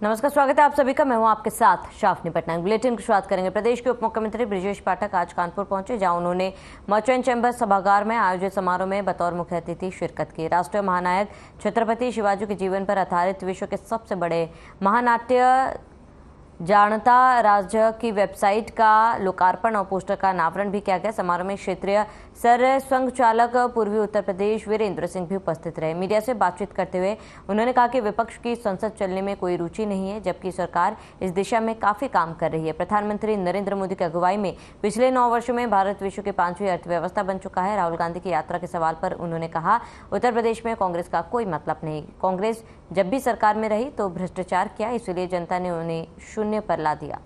नमस्कार, स्वागत है आप सभी का। मैं हूं आपके साथ शाफनी पटनायक। बुलेटिन की शुरुआत करेंगे। प्रदेश के उप मुख्यमंत्री ब्रिजेश पाठक आज कानपुर पहुंचे, जहां उन्होंने मर्चेंट चैंबर सभागार में आयोजित समारोह में बतौर मुख्य अतिथि शिरकत की। राष्ट्रीय महानायक छत्रपति शिवाजी के जीवन पर आधारित विश्व के सबसे बड़े महानाट्य जानता राज्य की वेबसाइट का लोकार्पण और पोस्टर का अनावरण भी किया गया। समारोह में क्षेत्रीय सर संघचालक पूर्वी उत्तर प्रदेश वीरेंद्र सिंह भी उपस्थित रहे। मीडिया से बातचीत करते हुए उन्होंने कहा कि विपक्ष की संसद चलने में कोई रुचि नहीं है, जबकि सरकार इस दिशा में काफी काम कर रही है। प्रधानमंत्री नरेंद्र मोदी की अगुवाई में पिछले 9 वर्षों में भारत विश्व की 5वीं अर्थव्यवस्था बन चुका है। राहुल गांधी की यात्रा के सवाल पर उन्होंने कहा, उत्तर प्रदेश में कांग्रेस का कोई मतलब नहीं। कांग्रेस जब भी सरकार में रही तो भ्रष्टाचार किया, इसलिए जनता ने उन्हें शून्य पर ला दिया।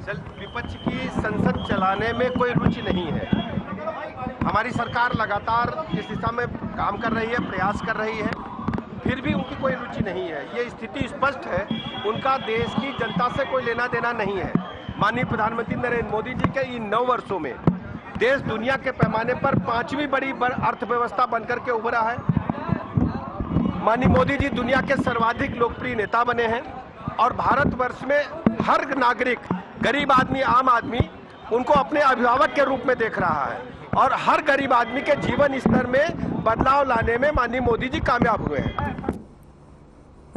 विपक्ष की संसद चलाने में कोई रुचि नहीं है। हमारी सरकार लगातार इस दिशा में काम कर रही है, प्रयास कर रही है, फिर भी उनकी कोई रुचि नहीं है। ये स्थिति स्पष्ट है, उनका देश की जनता से कोई लेना देना नहीं है। माननीय प्रधानमंत्री नरेंद्र मोदी जी के इन 9 वर्षों में देश दुनिया के पैमाने पर 5वीं बड़ी अर्थव्यवस्था बनकर के उभरा है। माननीय मोदी जी दुनिया के सर्वाधिक लोकप्रिय नेता बने हैं और भारतवर्ष में हर नागरिक, गरीब आदमी, आम आदमी उनको अपने अभिभावक के रूप में देख रहा है और हर गरीब आदमी के जीवन स्तर में बदलाव लाने में माननीय मोदी जी कामयाब हुए हैं।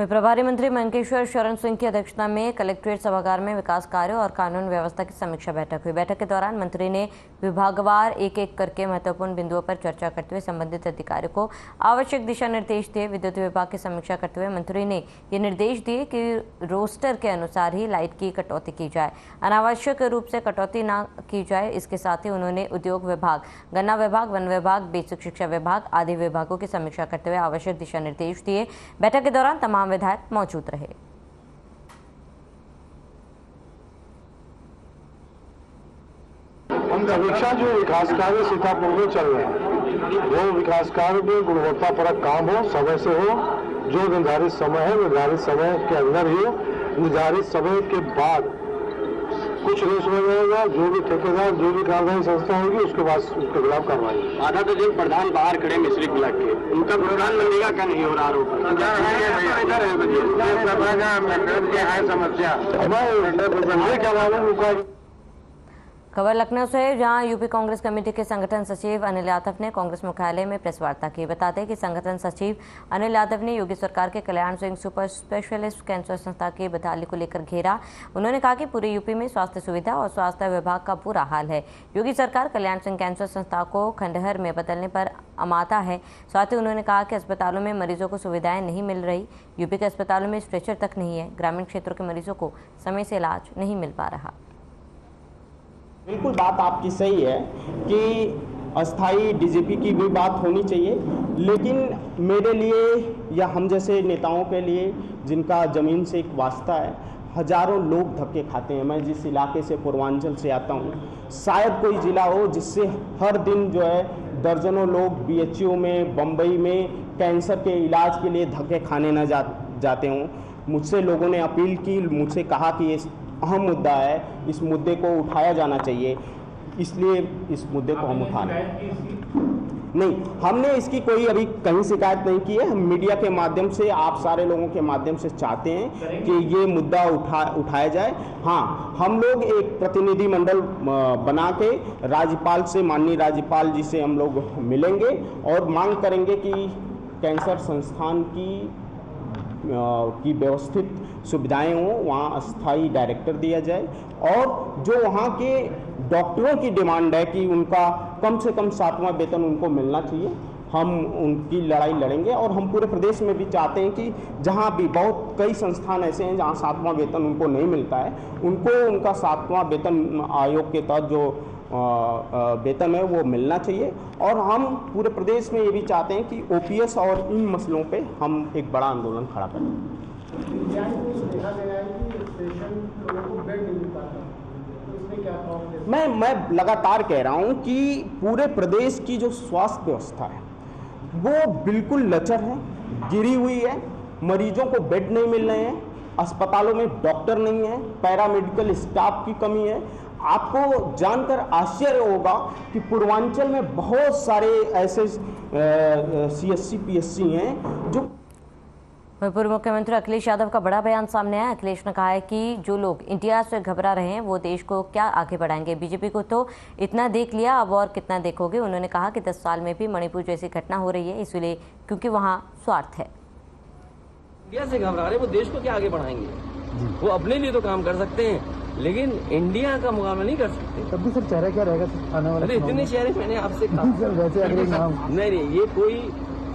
प्रभारी मंत्री मंकेश्वर शरण सिंह की अध्यक्षता में कलेक्ट्रेट सभागार में विकास कार्यों और कानून व्यवस्था की समीक्षा बैठक हुई। बैठक के दौरान मंत्री ने विभागवार एक एक करके महत्वपूर्ण बिंदुओं पर चर्चा करते हुए संबंधित अधिकारियों को आवश्यक दिशा निर्देश दिए। विद्युत विभाग की समीक्षा करते हुए मंत्री ने ये निर्देश दिए कि रोस्टर के अनुसार ही लाइट की कटौती की जाए, अनावश्यक रूप से कटौती न की जाए। इसके साथ ही उन्होंने उद्योग विभाग, गन्ना विभाग, वन विभाग, बेसिक शिक्षा विभाग आदि विभागों की समीक्षा करते हुए आवश्यक दिशा निर्देश दिए। बैठक के दौरान तमाम विधायक मौजूद रहे। हम समीक्षा जो विकास कार्य सीतापुर में चल रहे हैं, वो विकास कार्य में गुणवत्तापरक काम हो, समय से हो, जो निर्धारित समय है निर्धारित समय के अंदर ही हो, निर्धारित समय के बाद कुछ नहीं सुना जाएगा। जो भी ठेकेदार, जो भी कार्यदायी संस्था होगी उसके बाद उसके खिलाफ कार्रवाई। आधा तो जो प्रधान बाहर खड़े मिश्री ब्लॉक के, उनका प्रधानमंत्री का क्या नहीं हो रहा आरोप? समस्या खबर लखनऊ से, जहां यूपी कांग्रेस कमेटी के संगठन सचिव अनिल यादव ने कांग्रेस मुख्यालय में प्रेस वार्ता की। बताते हैं कि संगठन सचिव अनिल यादव ने योगी सरकार के Kalyan Singh super specialist cancer संस्था की बदहाली को लेकर घेरा। उन्होंने कहा कि पूरे यूपी में स्वास्थ्य सुविधा और स्वास्थ्य विभाग का बुरा हाल है। योगी सरकार कल्याण सिंह कैंसर संस्था को खंडहर में बदलने पर अमाता है। साथ ही उन्होंने कहा कि अस्पतालों में मरीजों को सुविधाएं नहीं मिल रही। यूपी के अस्पतालों में स्ट्रेचर तक नहीं है। ग्रामीण क्षेत्रों के मरीजों को समय से इलाज नहीं मिल पा रहा। बिल्कुल बात आपकी सही है कि अस्थाई डीजीपी की भी बात होनी चाहिए, लेकिन मेरे लिए या हम जैसे नेताओं के लिए जिनका ज़मीन से एक वास्ता है, हजारों लोग धक्के खाते हैं। मैं जिस इलाके से पूर्वांचल से आता हूँ, शायद कोई ज़िला हो जिससे हर दिन जो है दर्जनों लोग बीएचयू में, बम्बई में कैंसर के इलाज के लिए धक्के खाने न जाते हों। मुझसे लोगों ने अपील की, मुझसे कहा कि ये अहम मुद्दा है, इस मुद्दे को उठाया जाना चाहिए, इसलिए इस मुद्दे को हम उठा रहे हैं। नहीं, हमने इसकी कोई अभी कहीं शिकायत नहीं की है। हम मीडिया के माध्यम से, आप सारे लोगों के माध्यम से चाहते हैं कि ये मुद्दा उठाया जाए। हाँ, हम लोग एक प्रतिनिधि मंडल बना के राज्यपाल से, माननीय राज्यपाल जी से हम लोग मिलेंगे और मांग करेंगे कि कैंसर संस्थान की व्यवस्थित सुविधाएं हों, वहाँ अस्थाई डायरेक्टर दिया जाए और जो वहाँ के डॉक्टरों की डिमांड है कि उनका कम से कम 7वां वेतन उनको मिलना चाहिए, हम उनकी लड़ाई लड़ेंगे। और हम पूरे प्रदेश में भी चाहते हैं कि जहाँ भी बहुत कई संस्थान ऐसे हैं जहाँ 7वां वेतन उनको नहीं मिलता है, उनको उनका 7वां वेतन आयोग के तहत जो वेतन है वो मिलना चाहिए। और हम पूरे प्रदेश में ये भी चाहते हैं कि ओपीएस और इन मसलों पे हम एक बड़ा आंदोलन खड़ा करें। मैं लगातार कह रहा हूँ कि पूरे प्रदेश की जो स्वास्थ्य व्यवस्था है वो बिल्कुल लचर है, गिरी हुई है। मरीजों को बेड नहीं मिल रहे हैं, अस्पतालों में डॉक्टर नहीं है, पैरामेडिकल स्टाफ की कमी है। आपको जानकर आश्चर्य होगा कि पूर्वांचल में बहुत सारे ऐसे सीएससी पीएससी हैं जो वहीं पूर्व मुख्यमंत्री अखिलेश यादव का बड़ा बयान सामने आया। अखिलेश ने कहा है कि जो लोग इंडिया से घबरा रहे हैं वो देश को क्या आगे बढ़ाएंगे। बीजेपी को तो इतना देख लिया, अब और कितना देखोगे। उन्होंने कहा कि 10 साल में भी मणिपुर जैसी घटना हो रही है, इसलिए क्योंकि वहाँ स्वार्थ है। इंडिया से घबरा रहे वो देश को क्या आगे बढ़ाएंगे। वो अपने लिए तो काम कर सकते हैं, लेकिन इंडिया का मुकाबला नहीं कर सकते। तब भी सर चेहरा क्या रहेगा आने वाले? अरे इतने चेहरे मैंने आपसे कहा। नहीं, ये कोई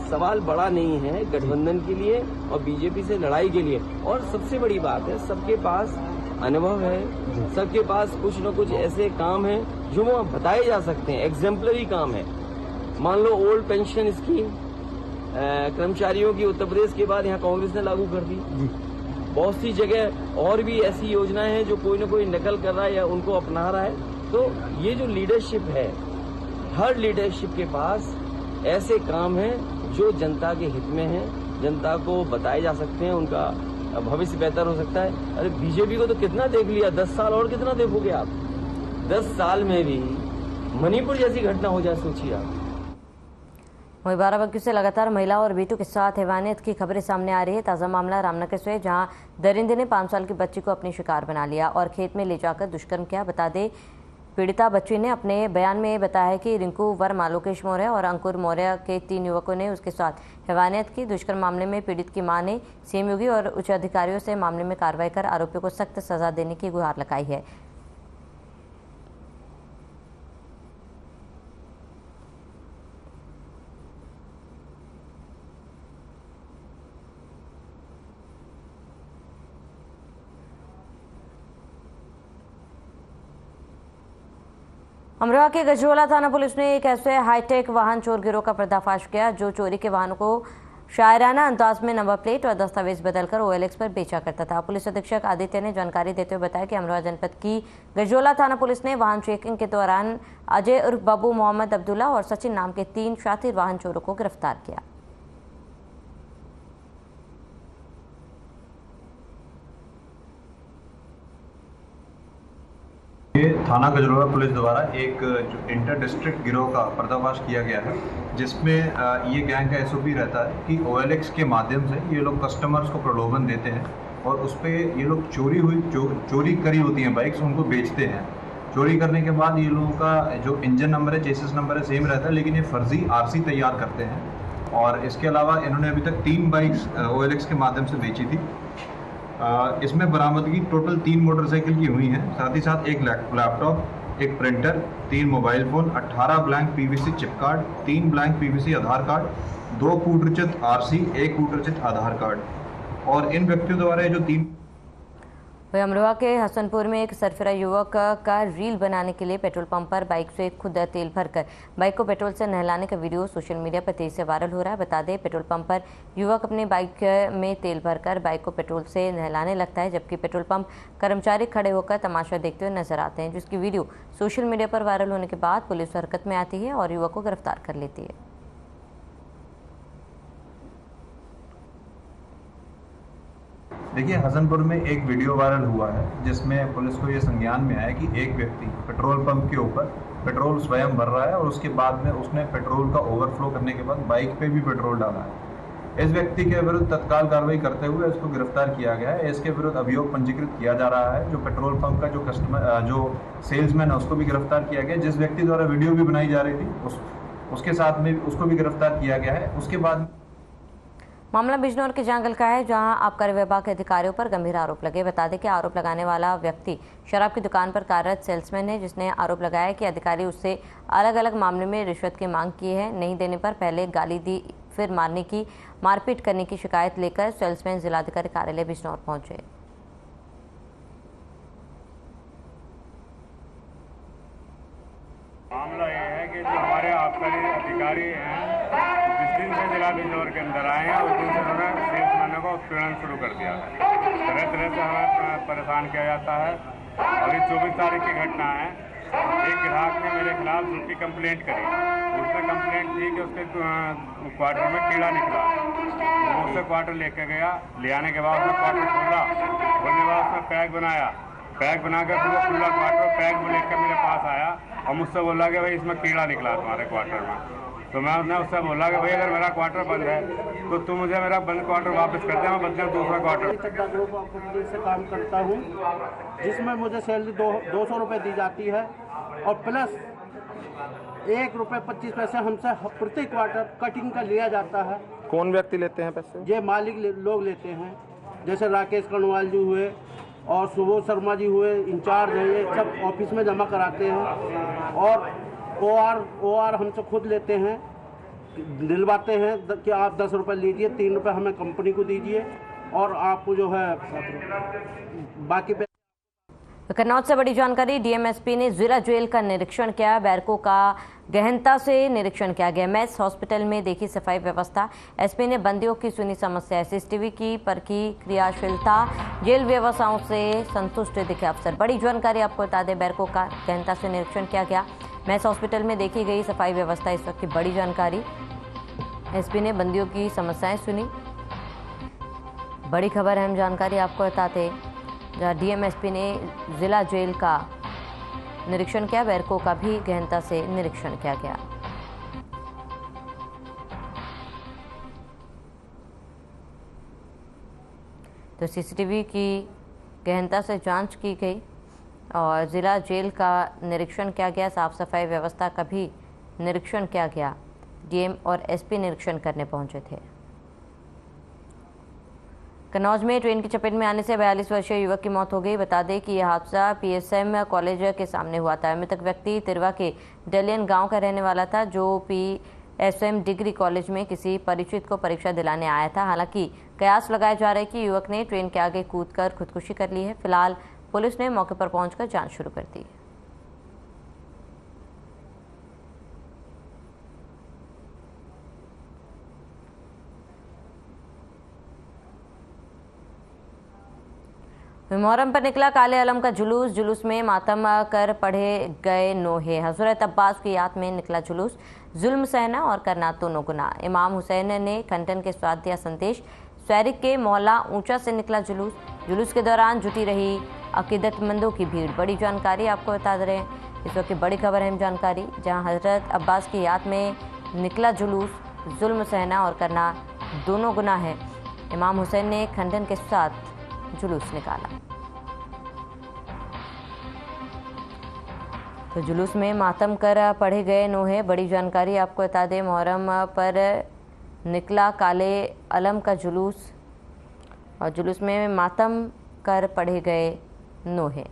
सवाल बड़ा नहीं है गठबंधन के लिए और बीजेपी से लड़ाई के लिए। और सबसे बड़ी बात है, सबके पास अनुभव है, सबके पास कुछ न कुछ ऐसे काम हैं जो वो बताए जा सकते हैं, एग्जाम्पलरी काम है। मान लो ओल्ड पेंशन स्कीम कर्मचारियों की उत्तर प्रदेश के बाद यहाँ कांग्रेस ने लागू कर दी। बहुत सी जगह और भी ऐसी योजनाएं हैं जो कोई न कोई नकल कर रहा है या उनको अपना रहा है। तो ये जो लीडरशिप है, हर लीडरशिप के पास ऐसे काम हैं जो जनता के हित में है, जनता को बताए जा सकते हैं, उनका भविष्य बेहतर हो सकता है। अरे बीजेपी को तो कितना देख लिया, 10 साल और कितना देखोगे आप। 10 साल में भी मणिपुर जैसी घटना हो जाए, सोचिए आप। वहीं बाराबंकी से लगातार महिला और बेटों के साथ हैवानियत की खबरें सामने आ रही है। ताज़ा मामला रामनगर से, जहां दरिंदे ने 5 साल की बच्ची को अपनी शिकार बना लिया और खेत में ले जाकर दुष्कर्म किया। बता दें, पीड़िता बच्ची ने अपने बयान में बताया है कि रिंकू वर्मा, लोकेश मौर्य और अंकुर मौर्य के 3 युवकों ने उसके साथ हैवानियत की। दुष्कर्म मामले में पीड़ित की मां ने सीएम योगी और उच्च अधिकारियों से मामले में कार्रवाई कर आरोपियों को सख्त सजा देने की गुहार लगाई है। अमरोहा के गजरोला थाना पुलिस ने एक ऐसे हाईटेक वाहन चोर गिरोह का पर्दाफाश किया जो चोरी के वाहनों को शायराना अंदाज में नंबर प्लेट और दस्तावेज बदलकर OLX पर बेचा करता था। पुलिस अधीक्षक आदित्य ने जानकारी देते हुए बताया कि अमरोहा जनपद की गजरोला थाना पुलिस ने वाहन चेकिंग के दौरान अजय उर्फ बाबू, मोहम्मद अब्दुल्ला और सचिन नाम के 3 शातिर वाहन चोरों को गिरफ्तार किया। ये थाना गजरोला पुलिस द्वारा एक इंटर डिस्ट्रिक्ट गिरोह का पर्दाफाश किया गया है, जिसमें ये गैंग का SOP रहता है कि OLX के माध्यम से ये लोग कस्टमर्स को प्रलोभन देते हैं और उस पर ये लोग चोरी करी होती हैं बाइक्स, उनको बेचते हैं। चोरी करने के बाद ये लोगों का जो इंजन नंबर है, चेसिस नंबर है, सेम रहता है, लेकिन ये फर्जी RC तैयार करते हैं। और इसके अलावा इन्होंने अभी तक 3 बाइक्स OLX के माध्यम से बेची थी। इसमें बरामदगी टोटल 3 मोटरसाइकिल की हुई हैं, साथ ही साथ 1 laptop, 1 printer, 3 mobile phone, 18 blank PVC chip card, 3 blank PVC आधार कार्ड, 2 कूटरचित RC, 1 कूटरचित आधार कार्ड। और इन व्यक्तियों द्वारा जो 3 वहीं अमरोहा के हसनपुर में एक सरफिरा युवक का रील बनाने के लिए पेट्रोल पंप पर बाइक से खुद तेल भरकर बाइक को पेट्रोल से नहलाने का वीडियो सोशल मीडिया पर तेजी से वायरल हो रहा है। बता दें, पेट्रोल पंप पर युवक अपनी बाइक में तेल भरकर बाइक को पेट्रोल से नहलाने लगता है, जबकि पेट्रोल पंप कर्मचारी खड़े होकर तमाशा देखते हुए नजर आते हैं, जिसकी वीडियो सोशल मीडिया पर वायरल होने के बाद पुलिस हरकत में आती है और युवक को गिरफ्तार कर लेती है। देखिए, हसनपुर में एक वीडियो वायरल हुआ है जिसमें पुलिस को ये संज्ञान में आया कि एक व्यक्ति पेट्रोल पंप के ऊपर पेट्रोल स्वयं भर रहा है और उसके बाद में उसने पेट्रोल का ओवरफ्लो करने के बाद बाइक पे भी पेट्रोल डाला है। इस व्यक्ति के विरुद्ध तत्काल कार्रवाई करते हुए इसको गिरफ्तार किया गया है। इसके विरुद्ध अभियोग पंजीकृत किया जा रहा है। जो पेट्रोल पंप का जो सेल्समैन है उसको भी गिरफ्तार किया गया। जिस व्यक्ति द्वारा वीडियो भी बनाई जा रही थी उसके साथ में उसको भी गिरफ्तार किया गया है। उसके बाद मामला बिजनौर के जांगल का है, जहां आबकारी विभाग के अधिकारियों पर गंभीर आरोप लगे। बता दें कि आरोप लगाने वाला व्यक्ति शराब की दुकान पर कार्यरत सेल्समैन है, जिसने आरोप लगाया कि अधिकारी उससे अलग अलग मामले में रिश्वत की मांग की है। नहीं देने पर पहले गाली दी, फिर मारपीट करने की शिकायत लेकर सेल्समैन जिलाधिकारी कार्यालय बिजनौर पहुंचे। मामला ये है कि जो हमारे आबकारी अधिकारी हैं, जिस दिन से जिला बिजनौर के अंदर आए हैं उस दिन से उन्होंने सेल्समैनों को उत्पीड़न शुरू कर दिया है। तरह तरह से हमें परेशान किया जाता है। और ये 24 तारीख की घटना है। एक ग्राहक ने मेरे खिलाफ झूठी कंप्लेंट करी। उसने कंप्लेंट की कि उसके क्वार्टर में कीड़ा निकला। वो उससे क्वार्टर लेके गया। ले आने के बाद उसने क्वार्टर खोला। खोलने के बाद उसने पैक बनाया। पैक बनाकर फिर वो खुला क्वार्टर पैक में लेकर मेरे पास आया। और मुझसे बोला कि भाई इसमें कीड़ा निकला तुम्हारे क्वार्टर में। तो मैं उससे बोला कि भाई अगर मेरा क्वार्टर बंद है तो तुम मुझे मेरा बंद क्वार्टर वापस कर दे, मैं बदले दूसरा क्वार्टर। ग्रुप ऑफ कंपनी से काम करता हूँ, जिसमें मुझे सैलरी 200 रुपये दी जाती है और प्लस ₹1.25 हमसे प्रति क्वार्टर कटिंग का लिया जाता है। कौन व्यक्ति लेते हैं पैसे? ये मालिक लोग लेते हैं, जैसे राकेश कनवाल जी हुए और सुबोध शर्मा जी हुए, इंचार्ज है, ये सब ऑफिस में जमा कराते हैं। और OR हमसे खुद लेते हैं, दिलवाते हैं कि आप 10 रुपये लीजिए, 3 रुपये हमें कंपनी को दीजिए और आपको जो है बाकी पे। कन्नौज से बड़ी जानकारी। डीएमएसपी ने जिला जेल का निरीक्षण किया। बैरकों का गहनता से निरीक्षण किया गया। मैस हॉस्पिटल में देखी सफाई व्यवस्था। एसपी ने बंदियों की सुनी समस्या। सीसीटीवी की परखी क्रियाशीलता। जेल व्यवस्थाओं से संतुष्ट दिखे अफसर। बड़ी जानकारी आपको बता दें, बैरकों का गहनता से निरीक्षण किया गया। मैस हॉस्पिटल में देखी गई सफाई व्यवस्था इस वक्त की बड़ी जानकारी। एसपी ने बंदियों की समस्याएं सुनी। बड़ी खबर अहम जानकारी आपको बताते, जहाँ डीएमएसपी ने जिला जेल का निरीक्षण किया। बैरकों का भी गहनता से निरीक्षण किया गया। तो सीसीटीवी की गहनता से जांच की गई और जिला जेल का निरीक्षण किया गया। साफ सफाई व्यवस्था का भी निरीक्षण किया गया। डीएम और एसपी निरीक्षण करने पहुंचे थे। कन्नौज में ट्रेन की चपेट में आने से 42 वर्षीय युवक की मौत हो गई। बता दें कि यह हादसा पीएसएम कॉलेज के सामने हुआ था। मृतक व्यक्ति तिरवा के डलियन गांव का रहने वाला था, जो पीएसएम डिग्री कॉलेज में किसी परिचित को परीक्षा दिलाने आया था। हालांकि कयास लगाए जा रहे कि युवक ने ट्रेन के आगे कूदकर खुदकुशी कर ली है। फिलहाल पुलिस ने मौके पर पहुंचकर जांच शुरू कर दी। मुहर्रम पर निकला काले आलम का जुलूस। जुलूस में मातम कर पढ़े गए नोहे। हजरत अब्बास की याद में निकला जुलूस। जुल्म सहना और करना दोनों गुनाह। इमाम हुसैन ने खंडन के साथ दिया संदेश। सैरिक के मोहल्ला ऊंचा से निकला जुलूस। जुलूस के दौरान जुटी रही अकीदतमंदों की भीड़। बड़ी जानकारी आपको बता दे रहे हैं, इस वक्त की बड़ी खबर है जानकारी, जहां हजरत अब्बास की याद में निकला जुलूस। जुल्म सहना और करना दोनों गुनाह है। इमाम हुसैन ने खंडन के साथ जुलूस निकाला। तो जुलूस में मातम कर पढ़े गए नोहे। बड़ी जानकारी आपको बता दें, मुहर्रम पर निकला काले अलम का जुलूस और जुलूस में मातम कर पढ़े गए नोहे।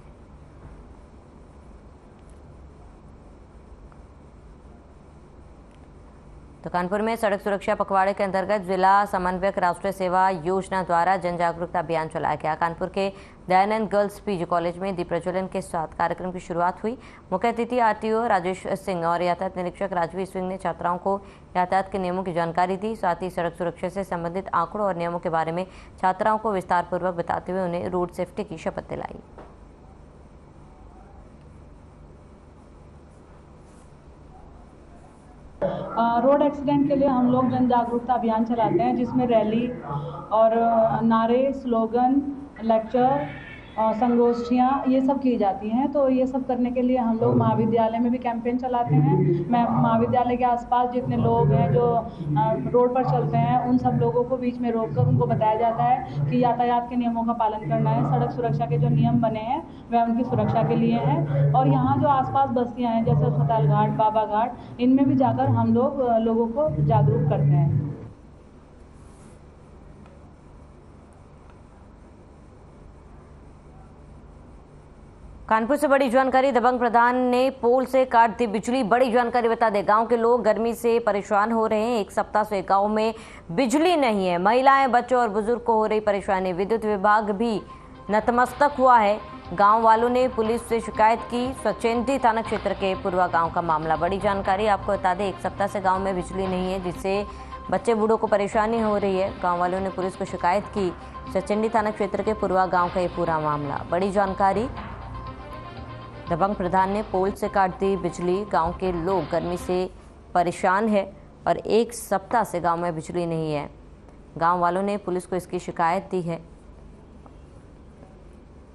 तो कानपुर में सड़क सुरक्षा पखवाड़े के अंतर्गत जिला समन्वयक राष्ट्रीय सेवा योजना द्वारा जन जागरूकता अभियान चलाया गया। कानपुर के दयानंद गर्ल्स पीजी कॉलेज में दीप प्रज्वलन के साथ कार्यक्रम की शुरुआत हुई। मुख्य अतिथि आरटीओ राजेश सिंह और यातायात निरीक्षक राजवीर सिंह ने छात्राओं को यातायात के नियमों की जानकारी दी। साथ ही सड़क सुरक्षा से संबंधित आंकड़ों और नियमों के बारे में छात्राओं को विस्तार पूर्वक बताते हुए उन्हें रोड सेफ्टी की शपथ दिलाई। रोड एक्सीडेंट के लिए हम लोग जन जागरूकता अभियान चलाते हैं, जिसमें रैली और नारे, स्लोगन, लेक्चर और संगोष्ठियाँ ये सब की जाती हैं। तो ये सब करने के लिए हम लोग महाविद्यालय में भी कैंपेन चलाते हैं। महाविद्यालय के आसपास जितने लोग हैं जो रोड पर चलते हैं, उन सब लोगों को बीच में रोककर उनको बताया जाता है कि यातायात के नियमों का पालन करना है। सड़क सुरक्षा के जो नियम बने हैं वह उनकी सुरक्षा के लिए हैं। और यहाँ जो आसपास बस्तियाँ हैं जैसे अस्पताल घाट, बाबा घाट, इनमें भी जाकर हम लोग लोगों को जागरूक करते हैं। कानपुर से बड़ी जानकारी। दबंग प्रधान ने पोल से काट दी बिजली। बड़ी जानकारी बता दें, गांव के लोग गर्मी से परेशान हो रहे हैं। एक सप्ताह से गांव में बिजली नहीं है। महिलाएं, बच्चों और बुजुर्ग को हो रही परेशानी। विद्युत विभाग भी नतमस्तक हुआ है। गांव वालों ने पुलिस से शिकायत की। सचेंदी थाना क्षेत्र के पूर्वा गांव का मामला। बड़ी जानकारी आपको बता दें, एक सप्ताह से गाँव में बिजली नहीं है, जिससे बच्चे बूढ़ों को परेशानी हो रही है। गाँव वालों ने पुलिस को शिकायत की। सचेंदी थाना क्षेत्र के पूर्वा गाँव का ये पूरा मामला। बड़ी जानकारी। दबंग प्रधान ने पोल से काट दी बिजली। गांव के लोग गर्मी से परेशान है और एक सप्ताह से गांव में बिजली नहीं है। गांव वालों ने पुलिस को इसकी शिकायत दी है।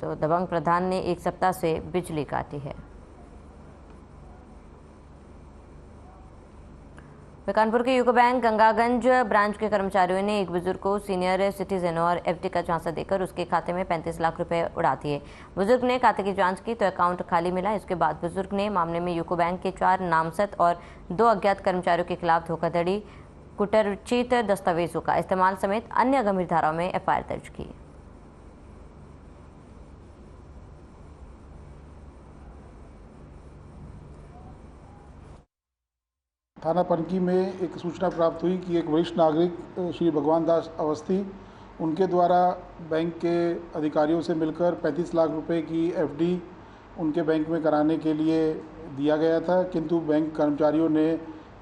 तो दबंग प्रधान ने एक सप्ताह से बिजली काटी है। कानपुर के यूको बैंक गंगागंज ब्रांच के कर्मचारियों ने एक बुजुर्ग को सीनियर सिटीजन और एफडी का झांसा देकर उसके खाते में 35 लाख रुपए उड़ा दिए। बुजुर्ग ने खाते की जांच की तो अकाउंट खाली मिला। इसके बाद बुजुर्ग ने मामले में यूको बैंक के 4 नामजद और 2 अज्ञात कर्मचारियों के खिलाफ धोखाधड़ी, कुटरचित दस्तावेजों का इस्तेमाल समेत अन्य गंभीर धाराओं में एफआईआर दर्ज की। थाना पनकी में एक सूचना प्राप्त हुई कि एक वरिष्ठ नागरिक श्री भगवान दास अवस्थी, उनके द्वारा बैंक के अधिकारियों से मिलकर 35 लाख रुपए की एफडी उनके बैंक में कराने के लिए दिया गया था, किंतु बैंक कर्मचारियों ने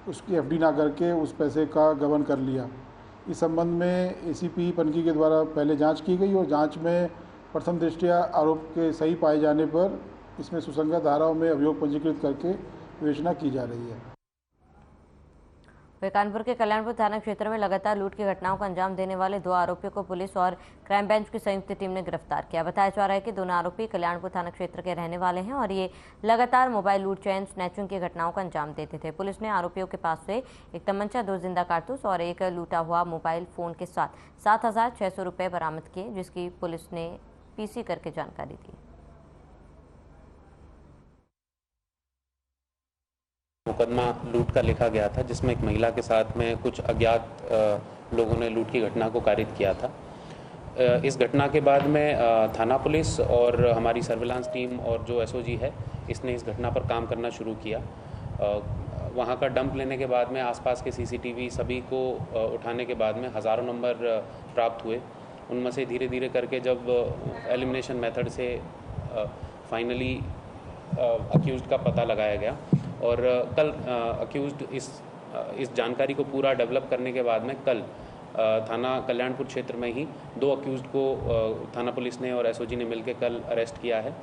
उसकी एफडी ना करके उस पैसे का गबन कर लिया। इस संबंध में एसीपी पनकी के द्वारा पहले जांच की गई और जांच में प्रथम दृष्टया आरोप के सही पाए जाने पर इसमें सुसंगत धाराओं में अभियोग पंजीकृत करके विवेचना की जा रही है। कानपुर के कल्याणपुर थाना क्षेत्र में लगातार लूट की घटनाओं को अंजाम देने वाले 2 आरोपियों को पुलिस और क्राइम ब्रांच की संयुक्त टीम ने गिरफ्तार किया। बताया जा रहा है कि दोनों आरोपी कल्याणपुर थाना क्षेत्र के रहने वाले हैं और ये लगातार मोबाइल लूट, चैन स्नैचिंग की घटनाओं को अंजाम देते थे। पुलिस ने आरोपियों के पास से एक तमंचा, 2 जिंदा कारतूस और एक लूटा हुआ मोबाइल फोन के साथ 7,600 रुपये बरामद किए, जिसकी पुलिस ने पीसी करके जानकारी दी। मुकदमा लूट का लिखा गया था, जिसमें एक महिला के साथ में कुछ अज्ञात लोगों ने लूट की घटना को कारित किया था। इस घटना के बाद में थाना पुलिस और हमारी सर्विलांस टीम और जो एसओजी है, इसने इस घटना पर काम करना शुरू किया। वहाँ का डंप लेने के बाद में आसपास के सीसीटीवी सभी को उठाने के बाद में हज़ारों नंबर प्राप्त हुए। उनमें से धीरे धीरे करके जब एलिमिनेशन मेथड से फाइनली अक्यूज्ड का पता लगाया गया और कल अक्यूज्ड इस जानकारी को पूरा डेवलप करने के बाद में कल थाना कल्याणपुर क्षेत्र में ही 2 अक्यूज्ड को थाना पुलिस ने और एसओजी ने मिलकर कल अरेस्ट किया है।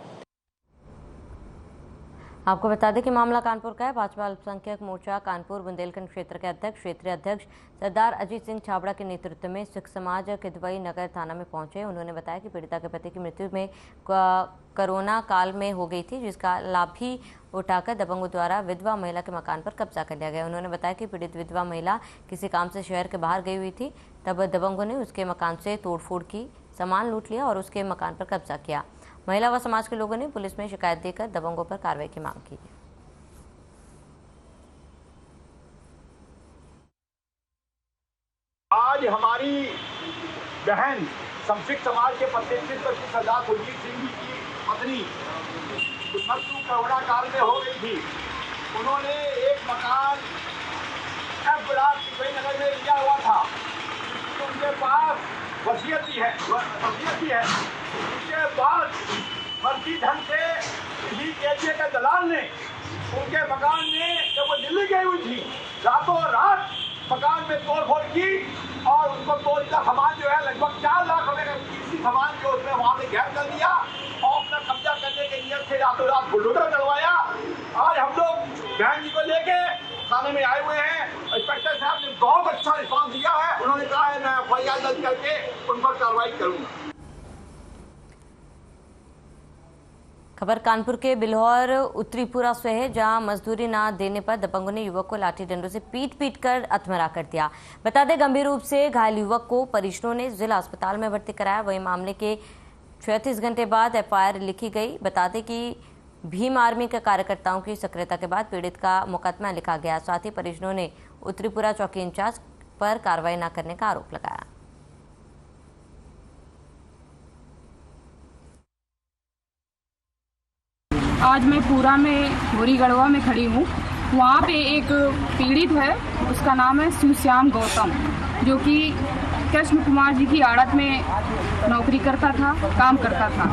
आपको बता दें कि मामला कानपुर का है। भाजपा अल्पसंख्यक मोर्चा कानपुर बुंदेलखंड क्षेत्र के अध्यक्ष, क्षेत्रीय अध्यक्ष सरदार अजीत सिंह छाबड़ा के नेतृत्व में सिख समाज किदवई नगर थाना में पहुंचे। उन्होंने बताया कि पीड़िता के पति की मृत्यु में कोरोना काल में हो गई थी, जिसका लाभ भी उठाकर दबंगों द्वारा विधवा महिला के मकान पर कब्जा कर लिया गया। उन्होंने बताया कि पीड़ित विधवा महिला किसी काम से शहर के बाहर गई हुई थी, तब दबंगों ने उसके मकान से तोड़फोड़ की, सामान लूट लिया और उसके मकान पर कब्जा किया। महिला व समाज के लोगों ने पुलिस में शिकायत देकर दबंगों पर कार्रवाई की मांग की। आज हमारी बहन समसिक समाज के प्रतिष्ठित सरदार कुलजीत सिंह जी की पत्नी मृत्यु कोरोना काल में हो गई थी। उन्होंने एक मकान एफ ब्लॉक नगर में लिया हुआ था, उनके पास वसीयत भी है। उसके बाद फर्जी ढंग से किसी एरिया के दलाल ने उनके मकान में, जब वो दिल्ली गई हुई थी, रातों रात मकान में तोड़फोड़ की और उनको तोड़कर सामान जो है लगभग 4 लाख रुपए का किसी सामान जो उसने वहां से गैर कर दिया और अपना कब्जा करने के नियत से रातों रात बुलडोजर चलवाया। आज हम लोग बहन जी को लेके थाने में आए हुए हैं। इंस्पेक्टर साहब ने बहुत अच्छा रिस्पॉन्स दिया है। उन्होंने कहा है मैं एफआईआर दर्ज करके उन पर कार्रवाई करूंगा। खबर कानपुर के बिल्हौर उत्तरीपुरा से है, जहां मजदूरी ना देने पर दबंगों ने युवक को लाठी डंडों से पीट कर अधमरा कर दिया। बता दें, गंभीर रूप से घायल युवक को परिजनों ने जिला अस्पताल में भर्ती कराया। वहीं मामले के 36 घंटे बाद एफआईआर लिखी गई। बता दें कि भीम आर्मी के कार्यकर्ताओं की सक्रियता के बाद पीड़ित का मुकदमा लिखा गया। साथ ही परिजनों ने उत्तरीपुरा चौकी इंचार्ज पर कार्रवाई न करने का आरोप लगाया। आज मैं पूरा में गोरी गढ़वा में खड़ी हूँ। वहाँ पे एक पीड़ित है, उसका नाम है शिवश्याम गौतम, जो कि कृष्ण कुमार जी की आड़त में नौकरी करता था, काम करता था,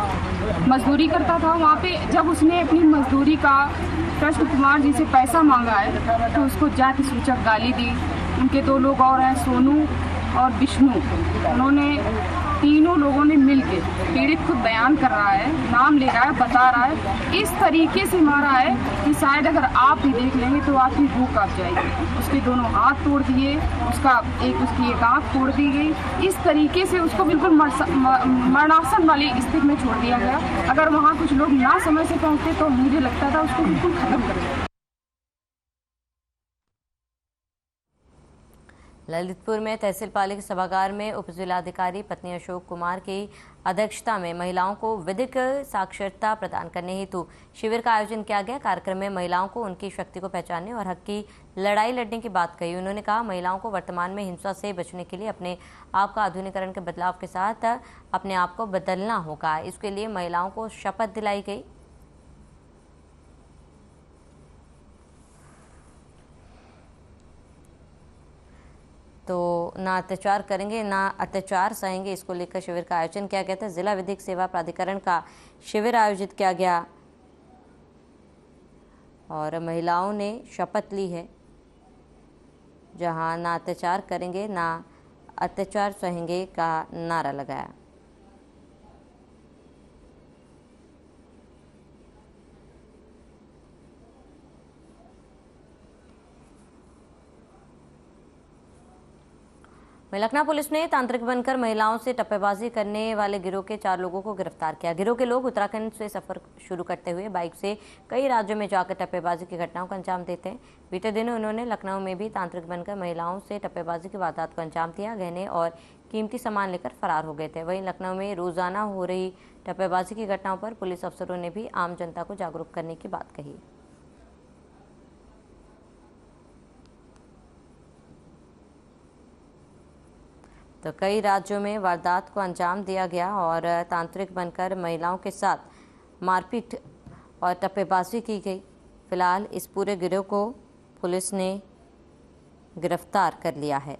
मजदूरी करता था। वहाँ पे जब उसने अपनी मजदूरी का कृष्ण कुमार जी से पैसा मांगा है तो उसको जाति सूचक गाली दी। उनके 2 लोग और हैं, सोनू और विष्णु। उन्होंने तीनों लोगों ने मिलकर, पीड़ित खुद बयान कर रहा है, नाम ले रहा है, बता रहा है, इस तरीके से मारा है कि शायद अगर आप भी देख लेंगे तो आपकी भूख कांप जाएगी। उसके दोनों हाथ तोड़ दिए, उसकी एक आंख तोड़ दी गई। इस तरीके से उसको बिल्कुल मरणासन वाली स्थिति में छोड़ दिया गया। अगर वहाँ कुछ लोग ना समय से पहुँचते तो मुझे लगता था उसको बिल्कुल खत्म कर दिया। ललितपुर में तहसील पालिका सभागार में उप जिलाधिकारी पत्नी अशोक कुमार की अध्यक्षता में महिलाओं को विधिक साक्षरता प्रदान करने हेतु शिविर का आयोजन किया गया। कार्यक्रम में महिलाओं को उनकी शक्ति को पहचानने और हक की लड़ाई लड़ने की बात कही। उन्होंने कहा, महिलाओं को वर्तमान में हिंसा से बचने के लिए अपने आप का आधुनिकीकरण के बदलाव के साथ अपने आप को बदलना होगा। इसके लिए महिलाओं को शपथ दिलाई गई। तो ना अत्याचार करेंगे ना अत्याचार सहेंगे, इसको लेकर शिविर का आयोजन किया गया था। जिला विधिक सेवा प्राधिकरण का शिविर आयोजित किया गया और महिलाओं ने शपथ ली है, जहां ना अत्याचार करेंगे ना अत्याचार सहेंगे का नारा लगाया। लखनऊ पुलिस ने तांत्रिक बनकर महिलाओं से टप्पेबाजी करने वाले गिरोह के 4 लोगों को गिरफ्तार किया। गिरोह के लोग उत्तराखंड से सफर शुरू करते हुए बाइक से कई राज्यों में जाकर टप्पेबाजी की घटनाओं को अंजाम देते हैं। बीते दिनों उन्होंने लखनऊ में भी तांत्रिक बनकर महिलाओं से टप्पेबाजी की वारदात को अंजाम दिया। गहने और कीमती सामान लेकर फरार हो गए थे। वहीं लखनऊ में रोजाना हो रही टप्पेबाजी की घटनाओं पर पुलिस अफसरों ने भी आम जनता को जागरूक करने की बात कही। तो कई राज्यों में वारदात को अंजाम दिया गया और तांत्रिक बनकर महिलाओं के साथ मारपीट और टप्पेबाजी की गई। फिलहाल इस पूरे गिरोह को पुलिस ने गिरफ्तार कर लिया है।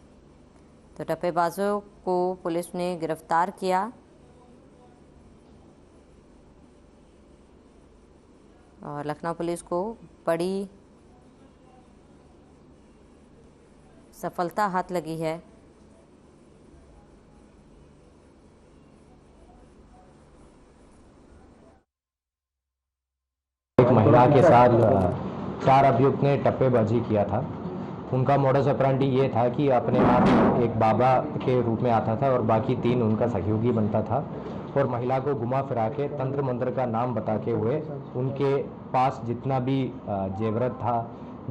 तो टप्पेबाजों को पुलिस ने गिरफ्तार किया और लखनऊ पुलिस को बड़ी सफलता हाथ लगी है। महिला के साथ 4 अभियुक्त ने टप्पेबाजी किया था। उनका मोडस ऑपरेंडी ये था कि अपने आप एक बाबा के रूप में आता था और बाकी 3 उनका सहयोगी बनता था और महिला को घुमा फिरा के तंत्र मंत्र का नाम बताते हुए उनके पास जितना भी जेवरत था,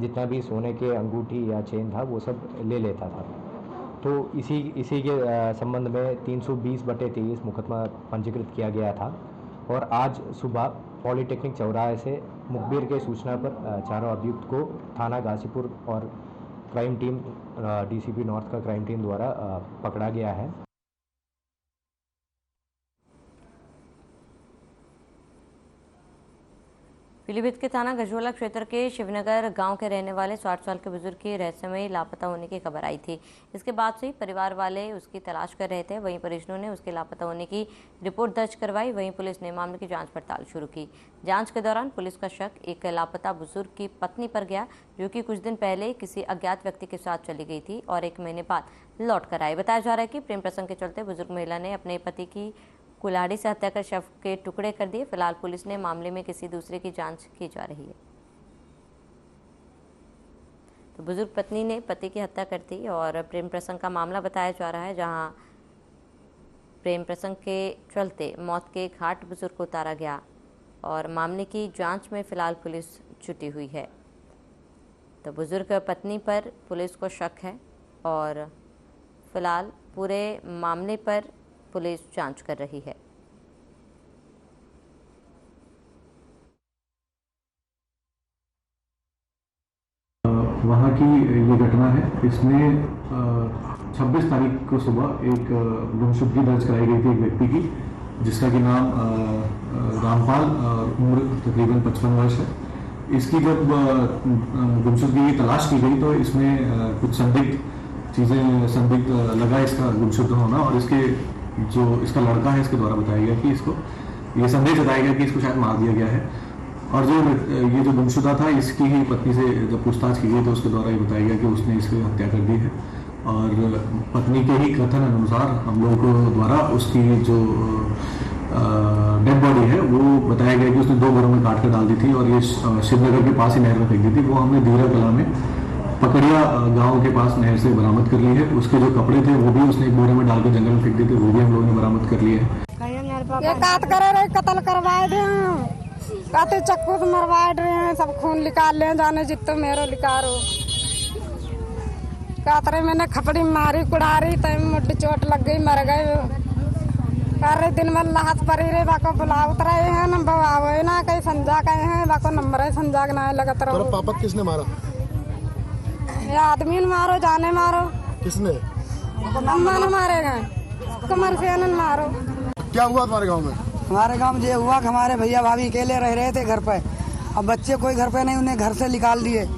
जितना भी सोने के अंगूठी या चेन था, वो सब ले लेता था। तो इसी के संबंध में 320/23 मुकदमा पंजीकृत किया गया था और आज सुबह पॉलिटेक्निक चौराहे से मुखबिर के सूचना पर 4 अभियुक्त को थाना गाजीपुर और क्राइम टीम डीसीपी नॉर्थ का क्राइम टीम द्वारा पकड़ा गया है। पीलीभीत के थाना गजोला क्षेत्र के शिवनगर गांव के रहने वाले 60 साल के बुजुर्ग की रहस्यमयी लापता होने की खबर आई थी। इसके बाद से परिवार वाले उसकी तलाश कर रहे थे। वहीं परिजनों ने उसके लापता होने की रिपोर्ट दर्ज करवाई। वहीं पुलिस ने मामले की जांच पड़ताल शुरू की। जांच के दौरान पुलिस का शक एक लापता बुजुर्ग की पत्नी पर गया, जो कि कुछ दिन पहले किसी अज्ञात व्यक्ति के साथ चली गई थी और 1 महीने बाद लौट कर आई। बताया जा रहा है कि प्रेम प्रसंग के चलते बुजुर्ग महिला ने अपने पति की कुल्हाड़ी से हत्या कर शव के टुकड़े कर दिए। फिलहाल पुलिस ने मामले में किसी दूसरे की जांच की जा रही है। तो बुजुर्ग पत्नी ने पति की हत्या कर दी और प्रेम प्रसंग का मामला बताया जा रहा है, जहां प्रेम प्रसंग के चलते मौत के घाट बुजुर्ग को उतारा गया और मामले की जांच में फिलहाल पुलिस जुटी हुई है। तो बुजुर्ग पत्नी पर पुलिस को शक है और फिलहाल पूरे मामले पर पुलिस जांच कर रही है। वहाँ की ये घटना है। इसमें 26 तारीख को सुबह एक गुमशुदगी दर्ज कराई गई थी एक व्यक्ति की, जिसका कि नाम रामपाल, उम्र तकरीबन 55 वर्ष है। इसकी जब गुमशुदगी की तलाश की गई तो इसमें कुछ संदिग्ध लगा इसका गुमशुदा होना और इसका लड़का है, इसके द्वारा बताया गया कि इसको ये संदेह जताया गया कि इसको शायद मार दिया गया है। और ये जो गुमशुदा था, इसकी ही पत्नी से जब पूछताछ की गई तो उसके द्वारा ये बताया गया कि उसने इसकी हत्या कर दी है। और पत्नी के ही कथन अनुसार हम लोगों द्वारा उसकी जो डेड बॉडी है वो बताया गया कि उसने 2 घरों में काट कर डाल दी थी और ये शिवनगर के पास ही नहर में फेंक दी थी। वो हमने धीरा कला में पकड़िया गांव के पास नहर से बरामद कर ली है। उसके जो कपड़े थे वो भी उसने एक बोरे में डालकर जंगल में फेंक दिए थे, वो भी हम लोगों ने बरामद कर लिए हैं। कत्ल करवाए थे, कहते चक्कू से मरवाए रहे हैं, सब खून निकाल ले, जाने जितो मेरो लिकारो कातरे मैंने खपड़ी मारी कुड़ारी तय मुड्ढ चोट लग गई मर गए कर रहे दिन में लाहत परी रे बाको बुला उतरे हैं न बवावे ना कहीं संजा कहे हैं बाको नंबर है संजा के ना लगत रहो। तेरा पापा किसने मारा? ये आदमी ने मारो जाने मारो। किसने? अम्मा ने मारे गए कमर से न मारो। क्या हुआ तुम्हारे गांव में? हमारे गांव में ये हुआ कि हमारे भैया भाभी अकेले रह रहे थे घर पे। अब बच्चे कोई घर पे नहीं, उन्हें घर से निकाल दिए।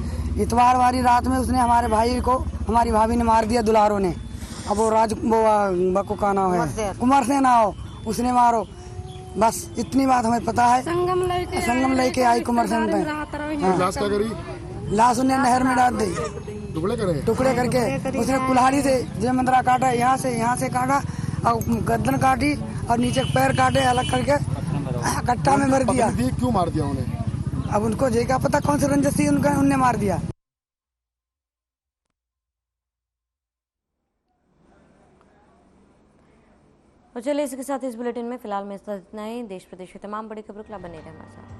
इतवार वाली रात में उसने हमारे भाई को हमारी भाभी ने मार दिया दुलारों ने। अब वो बको का नाम है कुमार से ना हो उसने मारो। बस इतनी बात हमें पता है। संगम लेके आई कुमार सेन पे। लाश क्या करी? लाश उन्हें नहर में डाल दी टुकड़े करके। उसने कुल्हाड़ी से जय मंदरा काटा, यहाँ से काटा और गर्दन काटी और नीचे पैर काटे अलग करके कट्टा में भर दिया। क्यों मार दिया उन्हें? अब उनको जे का पता कौन सी रंजिश थी उनने मार दिया। और चलिए इसके साथ इस बुलेटिन में फिलहाल में इतना ही। देश प्रदेश की तमाम बड़ी खबरों के लिए बने रहे हमारे साथ।